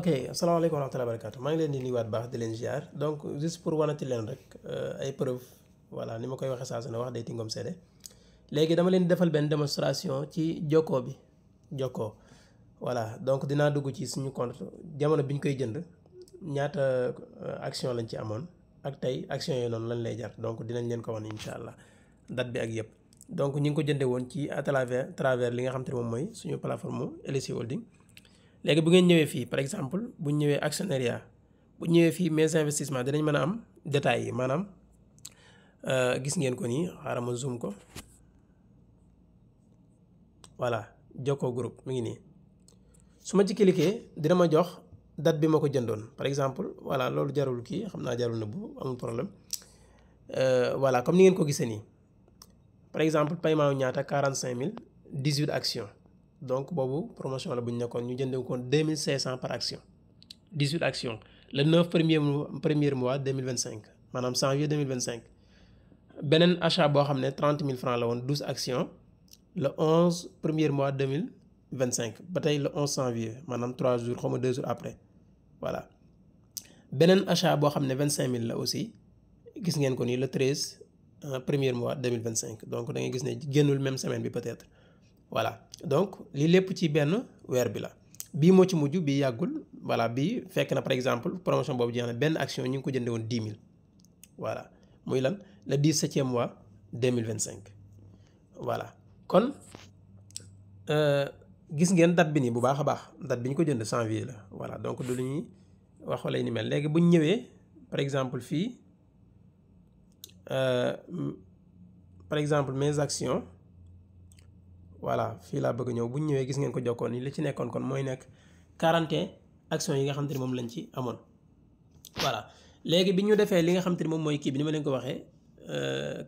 ok asalaamaaleykum wa rahmatulah barakaatu maa ngi leen di nuyuwaat baax di leen ziar donc juste pour wanati leen rek ay preuve voilà ni ma koy waxee saa su ne wax day tingom seede léegi dama leen di defal benn démonstration ci jokkoo bi jokkoo voilà donc dinaa dugg ci suñu compte jamono bi ñu koy jënd ñaata action lañ ci amoon ak tey action yooyu noonu lañ lay jar donc dinañ leen ko wan incha allah date bi ak yëpp donc ñu ngi ko jëndee woon ci à travers li nga xam te ne moom mooy suñu plateforme LSI Holding. léegi bu ngeen ñëwee fii par exemple bu ñëwee actionnariat bu ñëwee fii mes investissements dinañ mën a am détails yi maanaam gis ngeen ko nii xaaral ma zoom ko voilà Jokko groupe mi ngi nii su ma ci cliquer dina ma jox date bi ma ko jëndoon par exemple voilà loolu jarul kii xam naa jarul na bu amul problème voilà comme ni ngeen ko gisee nii par exemple paiement wu ñaata 45000 18 actions. donc boobu promotion la bu ñu nekkoon ñu jëndee ko 2500 par action 18 actions le 9 premier mois 2025 maanaam janvier 2025 beneen achat boo xam ne 30 000 francs la woon 12 actions le 11 premier mois 2025 ba tey le 11 janvier maanaam 3 jours xaw ma 2 jours après voilà beneen achat boo xam ne 25000 la aussi gis ngeen ko nii le 13 premier mois 2025 donc da ngay gis ne génnul même semaine bi peut-être. voilà donc lii lépp ci benn weer bi la bii moo ci mujj bii yàggul voilà bii fekk na par exemple promotion boobu jeex na benn action ñu ngi ko jëndee woon 10 000 voilà muy lan le 17e mois 2025 voilà kon gis ngeen date bi nii bu baax a baax date bi ñu ko jënd janvier la voilà donc du lu ñuy wax wala ni mel léegi bu ñu ñëwee par exemple fii par exemple mes actions. voilà fii laa bëgg ñëw bu ñu ñëwee gis ngeen ko jokkoon ni li ci nekkoon kon mooy nekk 41 actions yi nga xam te ni moom lañ ci amoon voilà léegi bi ñu defee li nga xam te ni moom mooy kii bi ni ma leen ko waxee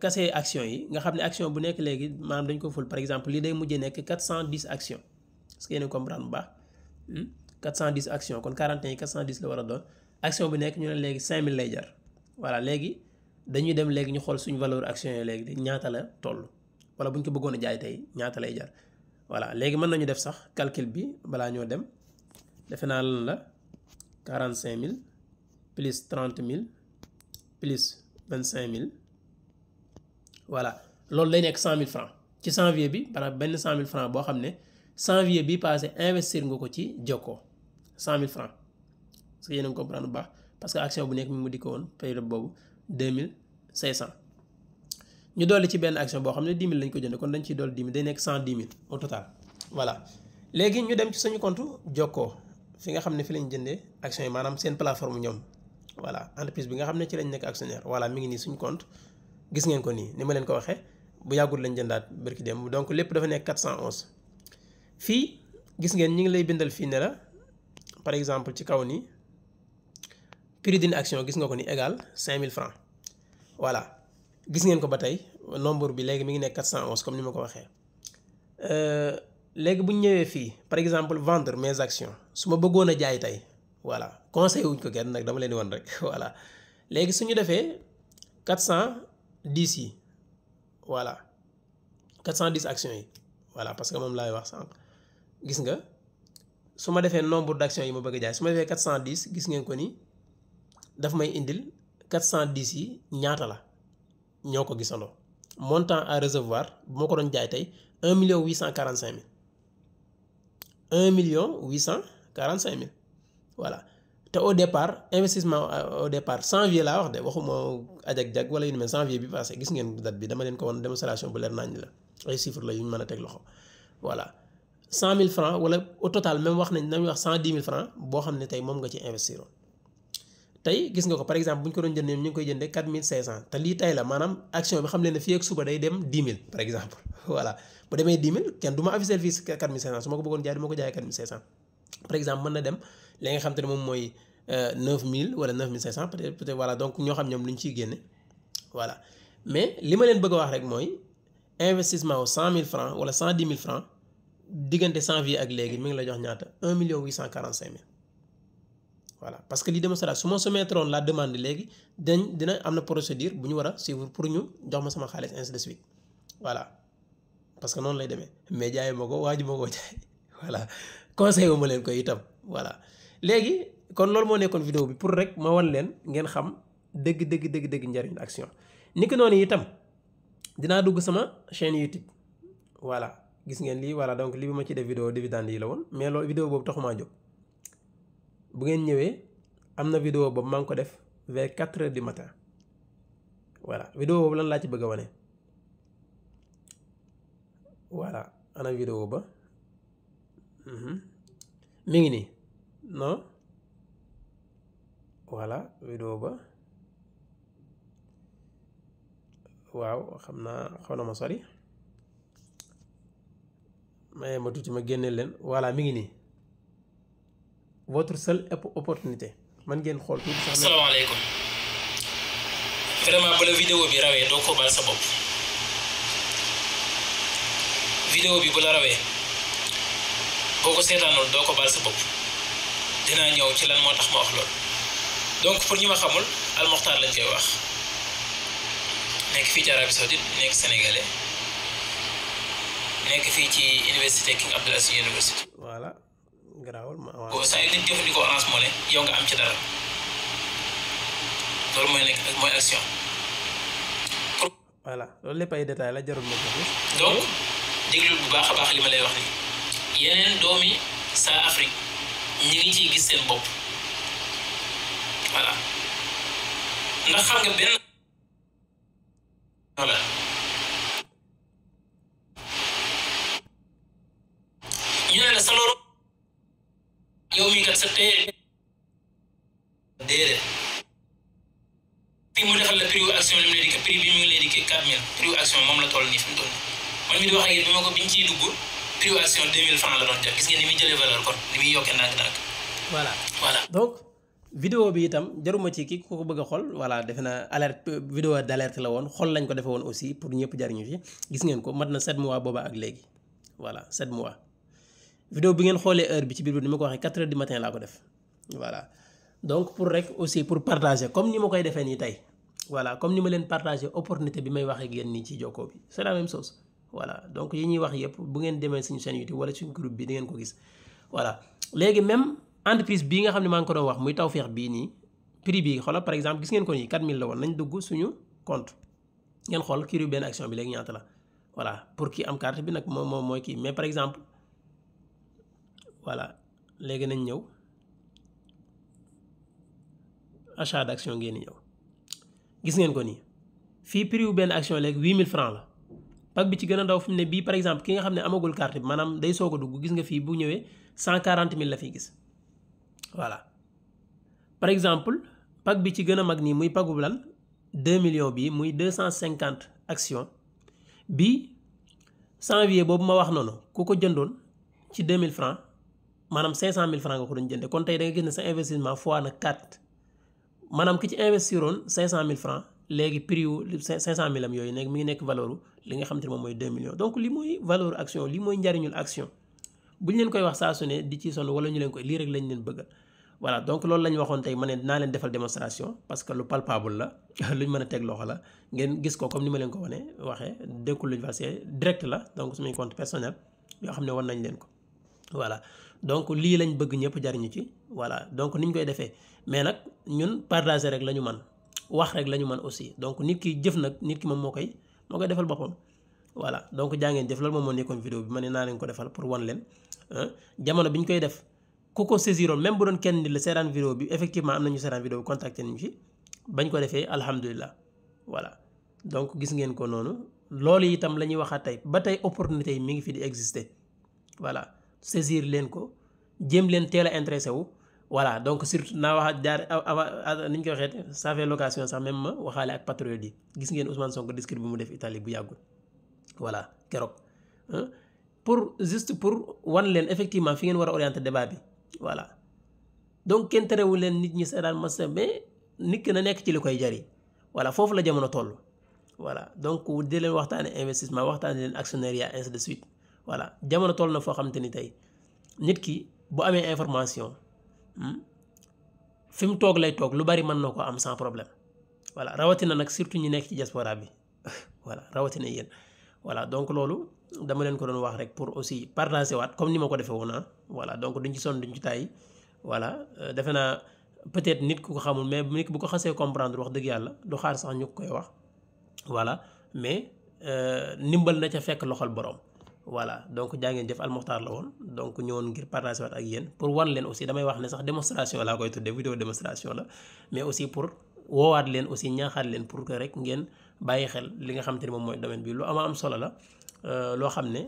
kase action yi nga xam ne action bu nekk léegi maanaam dañ ko ful par exemple lii day mujjee nekk 410 actions est-ce que yéen a comprendre bu baax 410 actions kon 41 yi 410 la war a doon action bu nekk ñu ne léegi 5000 lay jar voilà léegi dañuy dem léegi ñu xool suñu valeur action yi léegi ñaata la toll. wala bu ñu ko bëggoon a jaay tey ñaata lay jar voilà léegi mën nañu def sax calcul bi balaa ñoo dem defe naa lan la 45000 plus 30000 plus 25000 voilà loolu lay nekk 100000 francs ci janvier bi maanaam benn 100000 francs boo xam ne janvier bi passé investir nga ko ci Jokko 100000 francs parce que yéen a ngi comprendre bu baax parce que action bu nekk mi mu di ko woon période boobu 2500. ñu dolli ci benn action boo xam ne 10 000 lañ ko jënd kon dañ ciy dolli 10 000 day nekk 110 000 au total voilà léegi ñu dem ci suñu compte Jokko fi nga xam ne fi lañ jëndee action yi maanaam seen plateforme ñoom voilà entreprise bi nga xam ne ci lañ nekk actionnaire voilà mi ngi nii suñu compte gis ngeen ko nii ni ma leen ko waxee bu yàggul lañ jëndaat bërki dem donc lépp dafa nekk 411 fii gis ngeen ñi ngi lay bindal fii ne la par exemple ci kaw nii prix d'une action gis nga ko ni égal 5000 francs voilà gis ngeen ko ba tey nombre bi léegi mi ngi nekk 411 comme ni ma ko waxee léegi bu ñu ñëwee fii par exemple vendre mes actions su ma bëggoon a jaay tey voilà conseil wuñ ko kenn nag dama leen di wan rek voilà léegi su ñu defee 410 yi voilà 410 actions yi voilà parce que moom laay wax sànq gis nga su ma defee nombre d'actions yi ma bëgg a jaay su ma defee 410 gis ngeen ko ni daf may indil 410 yi ñaata la. ñoo ko gisandoo montant à recevoir bu ma ko doon jaay tey 1 845 000 voilà te au départ investissement au départ janvier laa wax de waxuma ajak-jag wala yu ne mel janvier bi passé gis ngeen date bi dama leen ko woon démonstration bu leer nañ la ay chiffres la yu ñu mën a teg loxo voilà 100000 francs wala au total même wax nañu wax 110 000 francs boo xam ne tey moom nga ci investir tey gis nga ko par exemple bu ñu ko doon jëndee ñu ngi koy jëndee 4500 te lii tey la maanaam action bi xam leen ne fii ak suba day dem 10 000 par exemple voilà bu demee 10 000 kenn du ma afficher fii 4500 su ma ko bëggoon jaay du ma ko jaayee 4500 par exemple mën na dem li nga xam te ne moom mooy 9000 wala 9500 peut-être voilà donc ñoo xam ñoom lu ñu ciy génne voilà mais li ma leen bëgg a wax rek mooy investissement wu 100000 francs wala 110000 francs diggante janvier ak léegi mi ngi la jox ñaata 1 845 000. voilà parce que li démonstration su ma soumettroon la demande léegi dina am na procédure bu ñu war a suivre pour ñu jox ma sama xaalis ainsi de suite voilà parce que noonu lay demee mais jaayu ma ko waaju ma koo jaay voilà conseil wu ma leen ko itam voilà léegi kon loolu moo nekkoon vidéo bi pour rek ma wan leen ngeen xam dëgg njariñ action. ni ki noonu itam dinaa dugg sama chaîne YouTube voilà gis ngeen lii voilà donc lii bi ma ci def vidéo dividende yi la woon mais loolu vidéo boobu taxumaa jóg. bu ngeen ñëwee am na vidéo boobu maa ngi ko def vers 4 heures du matin voilà vidéo boobu lan laa ci bëgg a wane voilà ana vidéo ba mi ngi nii non voilà vidéo ba waaw xam naa xaw na ma sori maye ma tuuti ma génne leen voilà mi ngi nii votre seule opportunité man ngeen xool tuuti sax. asalaamaaleykum vraiment bu la vidéo bi rawee doo ko baal sa bopp vidéo bi bu la rawee boo ko seetaanoon doo ko baal sa bopp dinaa ñëw ci lan moo tax ma wax loolu. donc pour ñi ma xamul Al Moukhtar lañ koy wax nekk fii ci Arabie Saoudite nekk sénégalais nekk fii ci université King Abdul Aziz University. voilà garaawul ma waaw. boo saa yu nit jëfandikoo Orange Money yow nga am ci dara loolu mooy nekk mooy action. voilà loolu lépp ay détails la jarul ma ko gis. donc déglul bu baax a baax li ma lay wax ni yeneen doomi saa Afrique ñi ngi ciy gis seen bopp voilà ndax xam nga benn voilà ñu ne la sa loolu yow mii kat sa tey déedéet fii mu defal la prix action li mu lay dikkee prix bi mu ngi lay dikkee 4000 prix action moom la toll nii fi mu toll man mi di wax ak yéen bi ma ko biñ ciy dugg prix action 2000 francs la doon jar gis ngeen ni muy jëlee valeur kon ni muy yokkee ndànk-ndànk. voilà donc vidéo bi itam jaruma ci kii ku ko bëgg a xool voilà defe naa alerte vidéo d'alerte la woon xool lañ ko defe woon aussi pour ñëpp jariñu ci gis ngeen ko mat na 7 mois booba ak léegi voilà 7 mois. vidéo bi ngeen xoolee heure bi ci biir bi ni ma ko waxee 4 heures du matin laa ko def voilà donc pour rek aussi pour partager comme ni ma koy defee nii tey voilà comme ni ma leen partager opportunité bi may waxee ak yéen nii ci jokkoo bi c'est la même chose voilà donc yi ñuy wax yëpp bu ngeen demee suñu chaîne YouTube wala suñu groupe bi di ngeen ko gis voilà léegi même entreprise bii nga xam ne maa ngi ko doon wax muy Tawfekh bii nii prix bi xoolal par exemple gis ngeen ko nii 4000 la woon nañ dugg suñu compte ngeen xool kii benn action bi léegi ñaata la voilà pour kii am carte bi nag moom mooy kii mais par exemple voilà léegi nañ ñëw achat d'action ngeen ñëw gis ngeen ko nii fii prix wu benn action léegi 8000 francs la pack bi ci gën a ndaw fi mu ne bii par exemple ki nga xam ne amagul carte bi maanaam day soog a dugg gis nga fii bu ñëwee 140000 la fiy gis voilà par exemple pack bi ci gën a mag nii muy packu lan 2 millions bii muy 250 actions bii janvier boobu ma wax noonu ku ko jëndoon ci 2000 francs maanaam 500000 francs nga ko doon jënde kon tey da nga gis ne sa investissement fois na 4 maanaam ki ci investiroon 500000 francs léegi prix wu 500000 am yooyu nekk mi ngi nekk valeur li nga xam te ne moom mooy 2 millions donc li mooy valeur action li mooy njariñul action bu ñu leen koy wax saa su ne di ci sonn wala ñu leen koy lii rek lañ leen bëggal voilà donc loolu la ñu waxoon tey ma ne naa leen defal démonstration parce que lu palpable la luñ mën a teg loxo la ngeen gis ko comme ni ma leen ko wane waxee dékkul luñ fasee direct la donc suñuy compte personnel yoo xam ne war nañ leen ko voilà donc lii lañ bëgg ñëpp jariñu ci voilà donc niñ koy defee mais nag ñun partager rek la ñu man wax rek la ñu man aussi donc nit ki jëf nag nit ki moom moo koy defal boppam voilà donc jaa ngeen jëf loolu moom moo nekkoon vidéo bi ma ne naa leen ko defal pour wan leen jamono bi ñu koy def ku ko saisiroon même bu doon kenn nit la seetaan vidéo bi effectivement am nañu seetaan vidéo bi contacté nañu ci bañ ko defee alhamdulilah voilà donc gis ngeen ko noonu loolu itam la ñuy waxaat tey ba tey opportunité yi mi ngi fi di exister voilà saisir leen ko jéem leen teel a intéressé wu voilà donc surtout naa wax jaar ni ñu koy waxee ça fait location sax même ma waxaale ak patriote yi gis ngeen Ousmane Sonko discours bi mu def Italie bu yàggul voilà keroog pour juste pour wan leen effectivement fi ngeen war a orienter débat bi voilà donc kenn terewul leen nit ñi seetaan masa mais nit ki na nekk ci li koy jariñ voilà foofu la jamono toll voilà donc di leen waxtaane investissement waxtaane leen actionnariat ainsi de suite voilà jamono toll na foo xamante ni tey nit ki bu amee information fi mu toog lay toog lu bari mën na ko am sans problème voilà rawatina nag surtout ñi nekk ci diaspora bi voilà rawatina yéen voilà donc loolu dama leen ko doon wax rek pour aussi partager waat comme ni ma ko defee woon voilà donc duñ ci sonn duñ ci tàyyi voilà defe naa peut-être nit ku ko xamul mais nit bu ko xasee comprendre wax dëgg yàlla du xaar sax ñu koy wax voilà mais ndimbal na ca fekk loxol borom. voilà donc jaa ngeen jëf Al Moukhtar la woon donc ñëwoon ngir partager waat ak yéen pour wan leen aussi damay wax ne sax démonstration laa koy tuddee vidéo démonstration la mais aussi pour woowaat leen aussi ñaaxaat leen pour que rek ngeen bàyyi xel li nga xam te ne moom mooy domaine bi lu am solo la loo xam ne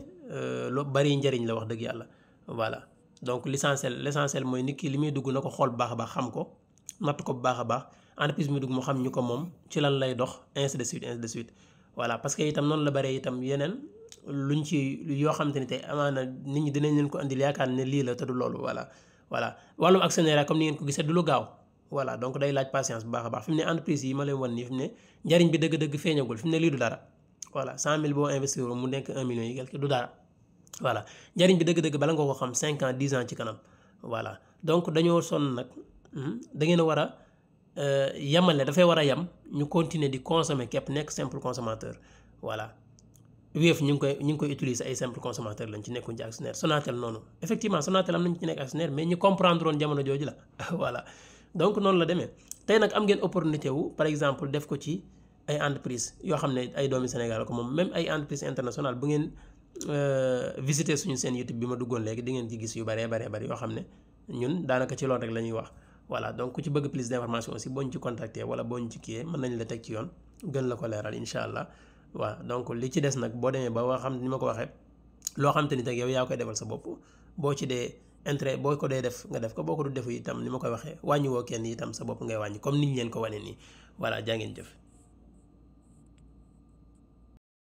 lu bari njëriñ la wax dëgg yàlla voilà donc l'essentiel mooy nit ki li muy dugg na ko xool bu baax a baax xam ko natt ko bu baax a baax entreprise mi dugg mu xam ñu ko moom ci lan lay dox ainsi de suite voilà parce que itam noonu la baree itam yeneen luñ ci yoo xamante ni tey amaana nit ñi dinañ leen ko andil yaakaar ne lii la te du loolu voilà wàllum actionnaire comme ni ngeen ko gisee du lu gaaw voilà donc day laaj patience bu baax a baax fi mu ne entreprise yi ma leen wan nii fi mu ne njariñ bi dëgg-dëgg feeñagul fi mu ne lii du dara voilà 100 000 boo investir mu nekk 1 million yi quelque du dara voilà njariñ bi dëgg-dëgg bala nga ko xam 5 ans 10 ans ci kanam voilà donc dañoo sonn nag da ngeen a war a yamale dafay war a yam ñu continuer di consommer képp nekk simple consommateur voilà Wave ñu ngi koy utiliser ay simple consommateur lañ ci nekkuñ ci actionnaire Sonatel noonu effectivement Sonatel am nañ ci nekk actionnaire mais ñu comprendre woon jamono jooju la voilà donc noonu la demee tey nag am ngeen opportunité wu par exemple def ko ci ay entreprise yoo xam ne ay doomi Sénégal ko moom même ay entreprise internationale bu ngeen visiter suñu seen YouTube bi ma duggoon léegi di ngeen ci gis yu bari yoo xam ne ñun daanaka ci loolu rek la ñuy wax voilà donc ku ci bëgg plus d'information aussi boo ñu ci contacter wala boo ñu ci kiiyee mën nañ la teg ci yoon gën la ko leeral incha allah waaw donc li ci des nag boo demee ba nga xam ni ma ko waxee loo xam te ni teg yow yaa koy defal sa bopp boo ci dee intérêt boo ko dee def nga def ko boo ko du defu itam ni ma koy waxee wàññi woo kenn itam sa bopp ngay wàññi comme niñ leen ko wane nii voilà jaa ngeen jëf